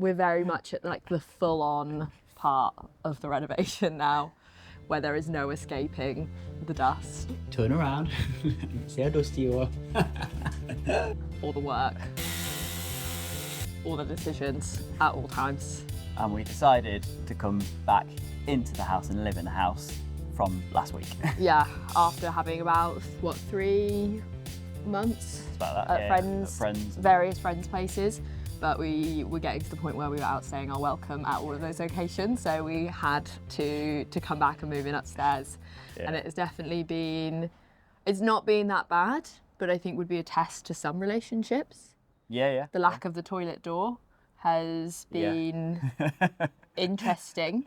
we're very much at like the full-on part of the renovation now, where there is no escaping the dust. Turn around, see how dusty you are. All the work, all the decisions at all times. And we decided to come back into the house and live in the house from last week. Yeah, after having about, 3 months It's about that, at friends. Various friends' places. But we were getting to the point where we were outstaying our welcome at all of those locations, so we had to come back and move in upstairs. Yeah. And it has definitely been, it's not been that bad, but I think would be a test to some relationships. Yeah. The lack of the toilet door has been interesting.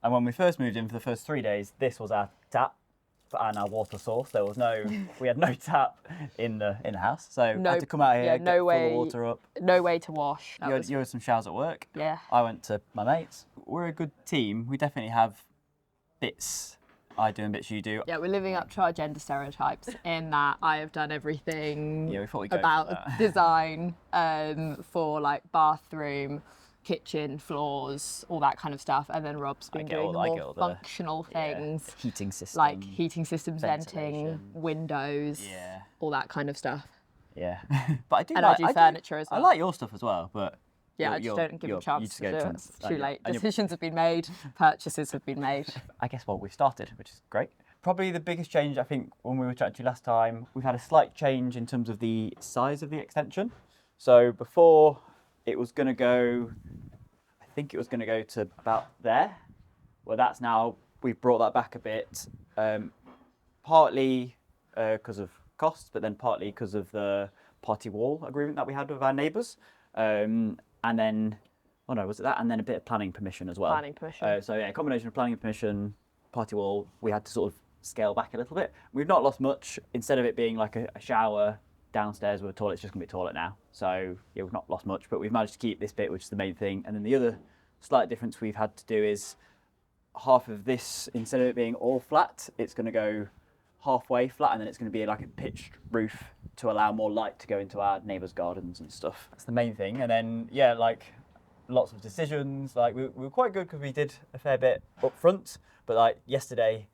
And when we first moved in for the first 3 days, this was our tap and our water source. We had no tap in the house, so I had to come out here, get full of water up. No way to wash. You had some showers at work. Yeah. I went to my mates. We're a good team. We definitely have bits I do and bits you do. Yeah, we're living up to our gender stereotypes in that I have done everything Yeah, we thought we'd go about for that. design for like bathroom, kitchen, floors, all that kind of stuff. And then Rob's been doing the more functional things. Heating system. Like heating systems, venting, ventilation. windows, all that kind of stuff. Yeah. But I do And I do furniture as well. I like your stuff as well, but yeah, I just don't give a chance to do it. It's too late. Decisions have been made, purchases have been made. I guess we've started, which is great. Probably the biggest change, I think, when we were chatting to you last time, we've had a slight change in terms of the size of the extension. So before it was going to go, I think it was going to go to about there. Well, that's now, we've brought that back a bit, partly because of costs, but then partly because of the party wall agreement that we had with our neighbours. And then, was it that? And then a bit of planning permission as well. Planning permission. So yeah, a combination of planning and permission, party wall, we had to sort of scale back a little bit. We've not lost much. Instead of it being like a shower downstairs with a toilet, it's just going to be a toilet now. So yeah, we've not lost much, but we've managed to keep this bit, which is the main thing. And then the other slight difference we've had to do is half of this, instead of it being all flat, it's going to go halfway flat, and then it's going to be like a pitched roof to allow more light to go into our neighbours' gardens and stuff. That's the main thing. And then, yeah, like lots of decisions. Like we were quite good because we did a fair bit up front, but like yesterday,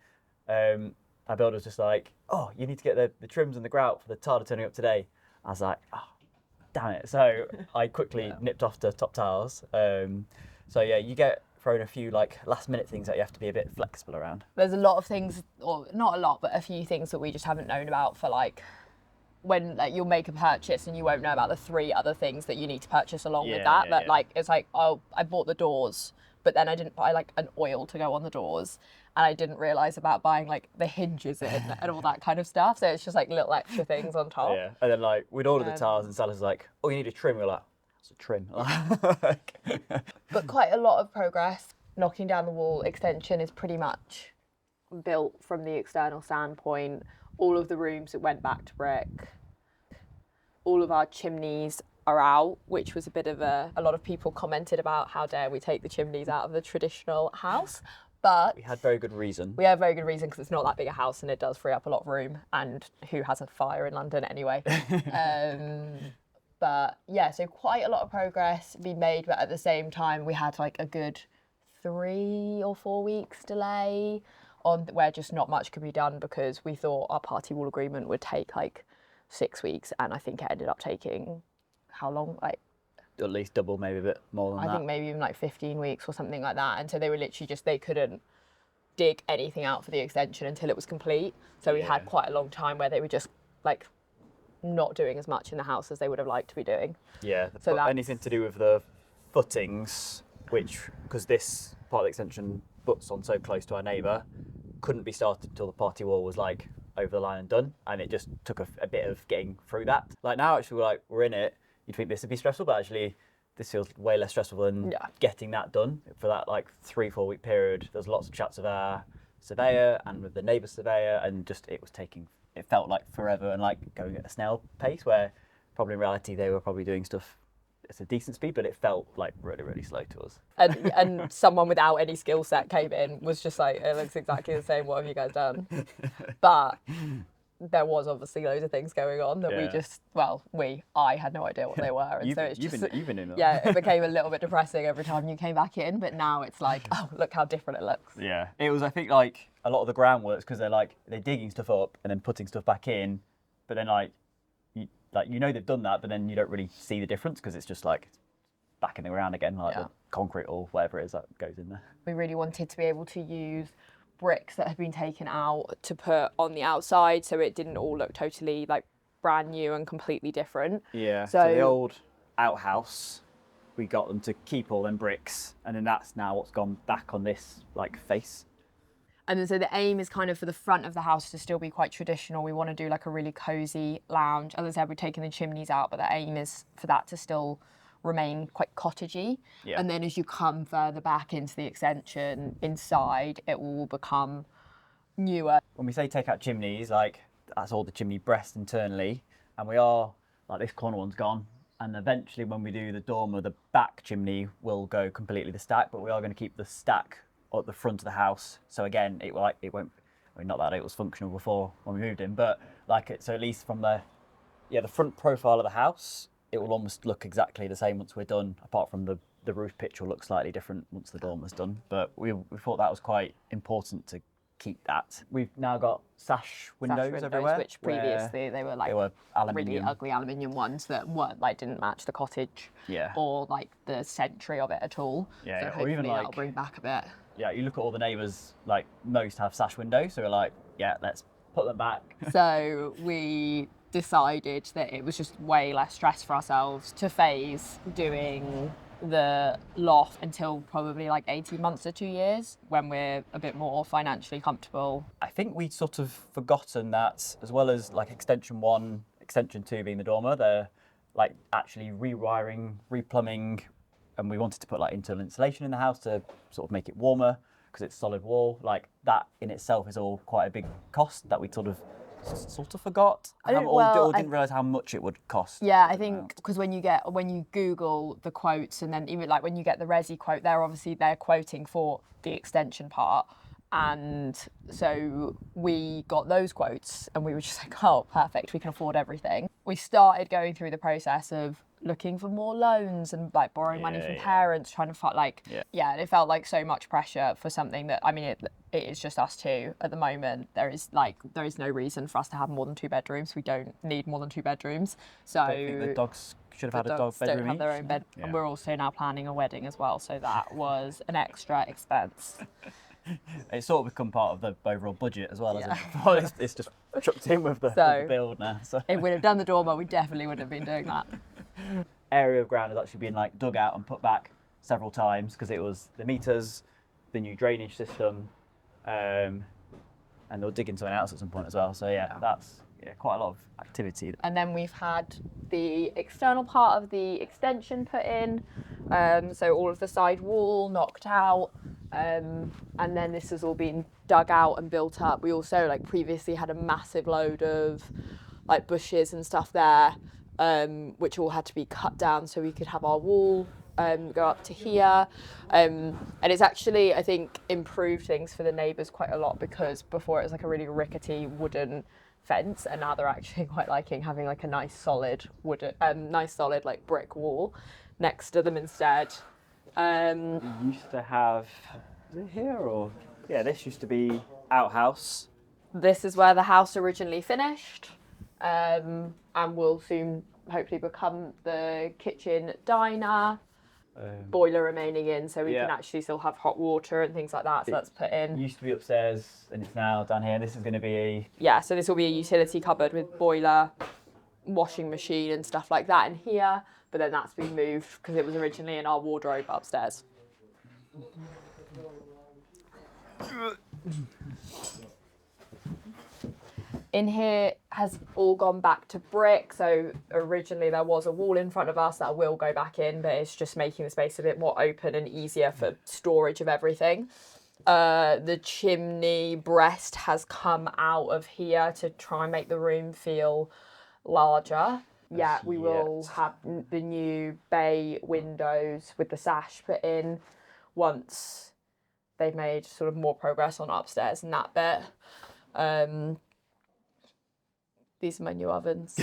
our builder was just like, oh, you need to get the trims and the grout for the tile turning up today. I was like, oh, damn it. So I quickly nipped off to top tiles. So yeah, you get thrown a few like last minute things that you have to be a bit flexible around. There's a lot of things, or not a lot, but a few things that we just haven't known about for like when like you'll make a purchase and you won't know about the 3 other things that you need to purchase along with that. But like it's like, oh, I bought the doors, but then I didn't buy like an oil to go on the doors, and I didn't realise about buying like the hinges and all that kind of stuff. So it's just like little extra things on top. Yeah, and then like we'd ordered the tiles and Sally's like, oh, you need a trim. We're like, what's a trim? But quite a lot of progress. Knocking down the wall extension is pretty much built from the external standpoint. All of the rooms that went back to brick. All of our chimneys are out, which was a bit of a lot of people commented about how dare we take the chimneys out of the traditional house. But we had very good reason. We have very good reason because it's not that big a house and it does free up a lot of room. And who has a fire in London anyway? But yeah, so quite a lot of progress been made, but at the same time we had like a good 3 or 4 weeks delay on where just not much could be done because we thought our party wall agreement would take like 6 weeks, and I think it ended up taking how long? Like at least double, maybe a bit more than that. I think maybe even like 15 weeks or something like that. And so they were literally they couldn't dig anything out for the extension until it was complete. So we had quite a long time where they were just like not doing as much in the house as they would have liked to be doing. Yeah, so anything to do with the footings, which, because this part of the extension butts on so close to our neighbour, couldn't be started until the party wall was like over the line and done, and it just took a bit of getting through that. Like now actually we're in it, you'd think this would be stressful, but actually this feels way less stressful than getting that done. For that like 3-4 week period, there's lots of chats with our surveyor and with the neighbour surveyor, and just it felt like forever and like going at a snail pace, where probably in reality they were probably doing stuff at a decent speed, but it felt like really, really slow to us. And someone without any skill set came in, was just like, it looks exactly the same, what have you guys done? But there was obviously loads of things going on that I had no idea what they were. And so it's you've been in them. yeah, it became a little bit depressing every time you came back in, but now it's like, oh, look how different it looks. Yeah, it was, I think, like a lot of the groundworks, because they're digging stuff up and then putting stuff back in, but then you know they've done that, but then you don't really see the difference because it's just like back in the ground again, like the concrete or whatever it is that goes in there. We really wanted to be able to use bricks that had been taken out to put on the outside, so it didn't all look totally like brand new and completely different. Yeah. So the old outhouse, we got them to keep all them bricks, and then that's now what's gone back on this like face. And then so the aim is kind of for the front of the house to still be quite traditional. We want to do like a really cozy lounge. As I said, we're taking the chimneys out, but the aim is for that to still remain quite cottagey. Yeah. And then as you come further back into the extension inside, it will become newer. When we say take out chimneys, like that's all the chimney breast internally, and we are like this corner one's gone, and eventually when we do the dormer, the back chimney will go completely the stack, but we are going to keep the stack at the front of the house. So again, it won't. I mean, not that it was functional before when we moved in, but so at least from the front profile of the house, it will almost look exactly the same once we're done, apart from the roof pitch will look slightly different once the dormer's done. But we thought that was quite important to keep that. We've now got sash windows everywhere, which previously they were really ugly aluminium ones that didn't match the cottage or like the century of it at all. Yeah, so or hopefully even that'll bring back a bit. Yeah, you look at all the neighbours, like most have sash windows, so we're like, yeah, let's put them back. So we decided that it was just way less stress for ourselves to phase doing the loft until probably like 18 months to 2 years when we're a bit more financially comfortable. I think we'd sort of forgotten that, as well as like extension 1, extension 2 being the dormer, they're like actually rewiring, replumbing, and we wanted to put like internal insulation in the house to sort of make it warmer because it's solid wall. Like that in itself is all quite a big cost that we sort of forgot. Didn't realise how much it would cost. Yeah, I think because when you Google the quotes, and then even like when you get the Resi quote, they're quoting for the extension part. And so we got those quotes and we were just like, oh, perfect, we can afford everything. We started going through the process of looking for more loans and like borrowing money from parents, trying to find and it felt like so much pressure for something that, I mean, it is just us two at the moment. There is no reason for us to have more than 2 bedrooms. We don't need more than 2 bedrooms. So I think the dogs should have had a dog bedroom don't have their own bed. Yeah. And we're also now planning a wedding as well. So that was an extra expense. It's sort of become part of the overall budget as well, isn't it? It's just chucked in with the build now. So if we'd have done the dormer, we definitely would have been doing that. Area of ground has actually been like dug out and put back several times because it was the meters, the new drainage system, and they'll dig into something else at some point as well. So that's quite a lot of activity. And then we've had the external part of the extension put in, so all of the side wall knocked out, and then this has all been dug out and built up. We also previously had a massive load of bushes and stuff there, which all had to be cut down so we could have our wall go up to here, and it's actually, I think, improved things for the neighbours quite a lot, because before it was a really rickety wooden fence, and now they're actually quite liking having a nice solid wooden, brick wall next to them instead. We used to have, is it here or? Yeah, this used to be outhouse. This is where the house originally finished, and will soon hopefully become the kitchen diner. Boiler remaining in, so we can actually still have hot water and things like that. So that's put in. It used to be upstairs and it's now down here. This is going to be so this will be a utility cupboard with boiler, washing machine and stuff like that in here. But then that's been moved because it was originally in our wardrobe upstairs. In here has all gone back to brick. So originally there was a wall in front of us that will go back in, but it's just making the space a bit more open and easier for storage of everything. The chimney breast has come out of here to try and make the room feel larger. We will have the new bay windows with the sash put in once they've made sort of more progress on upstairs and that bit. These are my new ovens.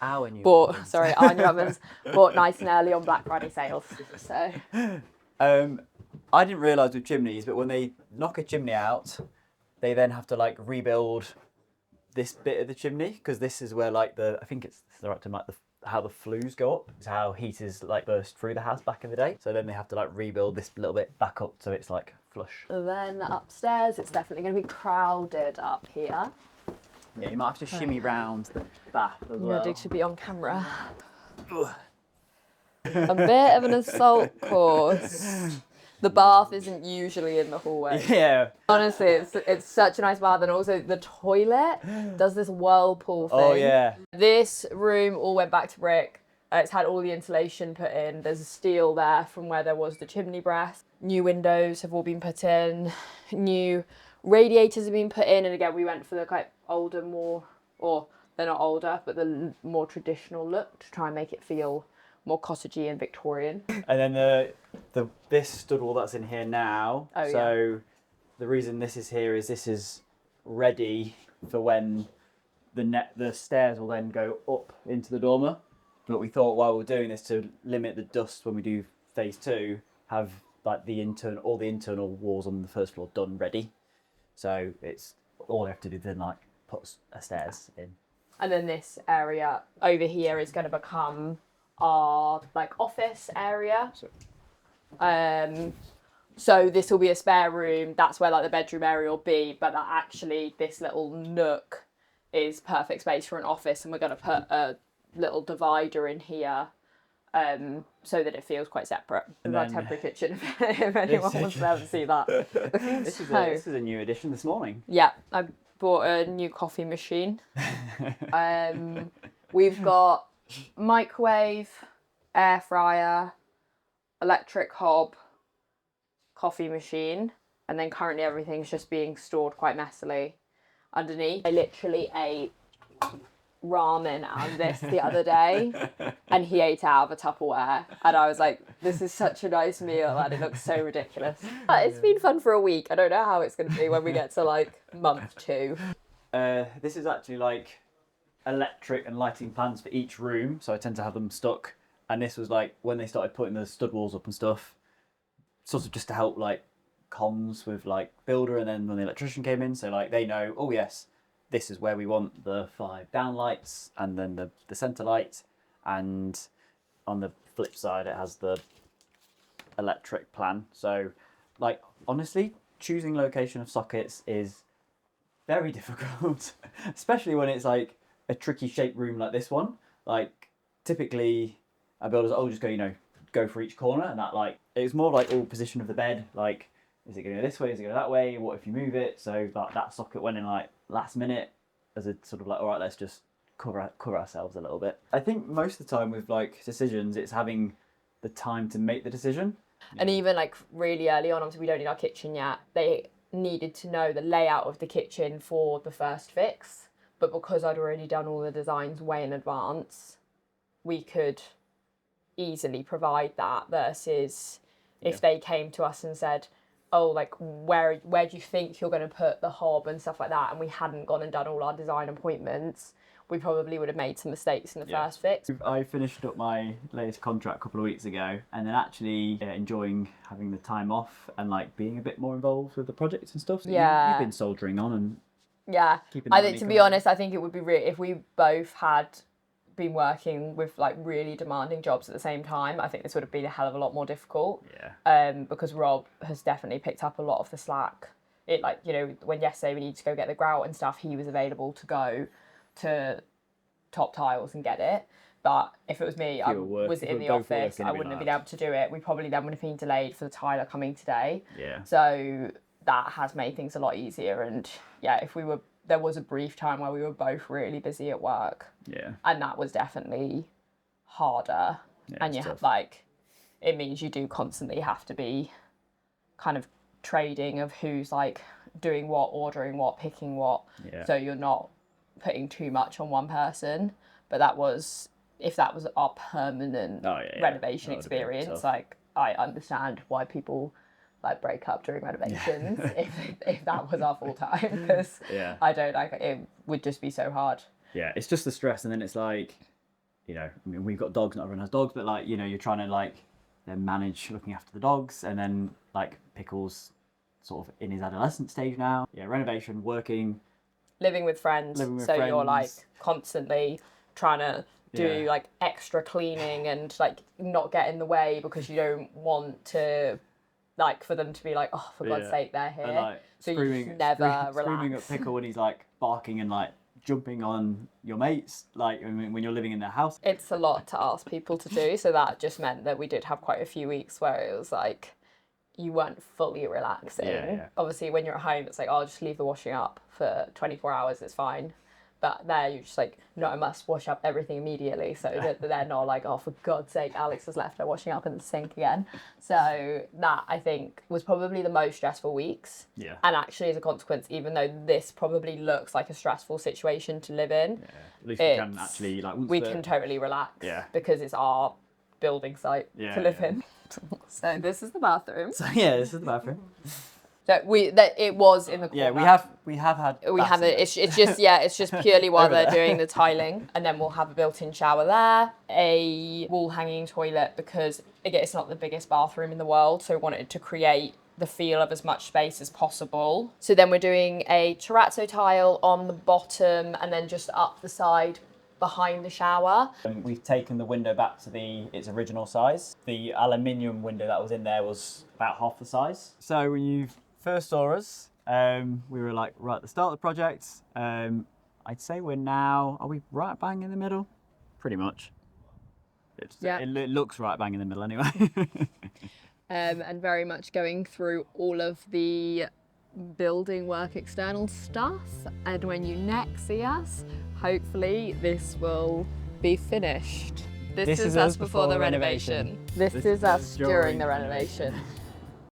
Our new Bought, ovens. sorry, our new ovens. Bought nice and early on Black Friday sales. So I didn't realise with chimneys, but when they knock a chimney out, they then have to like rebuild this bit of the chimney, because this is where like I think it's the right term, like how the flues go up. It's how heat is like burst through the house back in the day. So then they have to like rebuild this little bit back up so it's like flush. then upstairs, it's definitely going to be crowded up here. Yeah, you might have to shimmy round the bath as well. Ready to be on camera. A bit of an assault course. The bath isn't usually in the hallway. Yeah. Honestly, it's such a nice bath, and also the toilet does this whirlpool thing. Oh yeah. This room all went back to brick. It's had all the insulation put in. There's a steel there from where there was the chimney breast. New windows have all been put in. New radiators have been put in, and again we went for the quite older, more, or they're not older, but the more traditional look to try and make it feel more cottagey and Victorian. And then this stud wall that's in here now. Oh, so the reason this is here is this is ready for when the stairs will then go up into the dormer. But we thought while we're doing this, to limit the dust when we do phase 2, have like all the internal walls on the first floor done ready. So it's all they have to do then like put a stairs in. And then this area over here is going to become our like office area. So this will be a spare room. That's where like the bedroom area will be, but that actually this little nook is perfect space for an office, and we're going to put a little divider in here so that it feels quite separate. And our temporary kitchen, if anyone wants to ever see that. This is a new addition this morning. Yeah, I bought a new coffee machine. We've got microwave, air fryer, electric hob, coffee machine, and then currently everything's just being stored quite messily underneath. I literally ate ramen out of this the other day, and he ate out of a Tupperware, and I was like, this is such a nice meal and it looks so ridiculous. But it's been fun for a week. I don't know how it's going to be when we get to like month 2. This is actually like electric and lighting plans for each room, so I tend to have them stuck, and this was like when they started putting the stud walls up and stuff, sort of just to help like comms with like builder, and then when the electrician came in, so like they know, oh yes, this is where we want the 5 down lights and then the centre light, and on the flip side it has the electric plan. So like honestly, choosing location of sockets is very difficult, especially when it's like a tricky shaped room like this one. Like typically our builders, just go for each corner, and that like it's more like all position of the bed, like is it going to go this way, is it going to go that way, what if you move it? So that socket went in like last minute as a sort of like, all right, let's just cover ourselves a little bit. I think most of the time with like decisions, it's having the time to make the decision. And even like really early on, obviously we don't need our kitchen yet, they needed to know the layout of the kitchen for the first fix, but because I'd already done all the designs way in advance, we could easily provide that, versus if they came to us and said, oh, like where do you think you're going to put the hob and stuff like that, and we hadn't gone and done all our design appointments, we probably would have made some mistakes in the first fix. I finished up my latest contract a couple of weeks ago, and then actually enjoying having the time off and like being a bit more involved with the projects and stuff. So you've been soldiering on and keeping I think, to be honest, I think it would be if we both had been working with like really demanding jobs at the same time, I think this would have been a hell of a lot more difficult. Because Rob has definitely picked up a lot of the slack. It like, when yesterday we needed to go get the grout and stuff, he was available to go to Top Tiles and get it. But if it was me, I was in the office, I wouldn't have been able to do it. We probably then would have been delayed for the tiler coming today. So that has made things a lot easier. And if there was a brief time where we were both really busy at work. And that was definitely harder. And you have it means you do constantly have to be kind of trading of who's like doing what, ordering what, picking what. So you're not putting too much on one person. But if that was our permanent renovation experience, like I understand why people like break up during renovations if that was our full time, because Yeah. I don't like it. Would just be so hard. Yeah, it's just the stress, and then it's like, you know, I mean, we've got dogs, not everyone has dogs, but like, you know, you're trying to like then manage looking after the dogs, and then like Pickle's sort of in his adolescent stage now. Yeah, renovation, working, Living with friends, Living with so you're like friends. constantly trying to do Yeah. like extra cleaning and like not get in the way because you don't want to like for them to be like, oh, for God's Yeah. sake, they're here. and like so you screaming, just never relax. screaming at Pickle when he's like barking and like jumping on your mates, like when you're living in their house. It's a lot to ask people to do, so that just meant that we did have quite a few weeks where it was like you weren't fully relaxing. Yeah. Obviously, when you're at home, it's like, oh, just leave the washing up for 24 hours, it's fine. But there, you're just like, no, I must wash up everything immediately, so that they're not like, oh, for God's sake, Alex has left her washing up in the sink again. So that, I think, was probably the most stressful weeks. Yeah. And actually, as a consequence, even though this probably looks like a stressful situation to live in, At least we can actually like once we the- can totally relax. Yeah. Because it's our building site to live in. So this is the bathroom. So yeah, this is the bathroom. So it was in the corner. Yeah, we have had. We baths have in it. there. It's just purely while Over they're there. doing the tiling, and then we'll have a built-in shower there, a wall hanging toilet, because again, it's not the biggest bathroom in the world, so we wanted to create the feel of as much space as possible. So then we're doing a terrazzo tile on the bottom, and then just up the side behind the shower. We've taken the window back to its original size. The aluminium window that was in there was about half the size. So when you first saw us, we were like right at the start of the project. I'd say are we right bang in the middle? Pretty much. Yeah. It looks right bang in the middle anyway. And very much going through all of the building work external stuff, and when you next see us, hopefully this will be finished. This is us before the renovation. This is us during the renovation.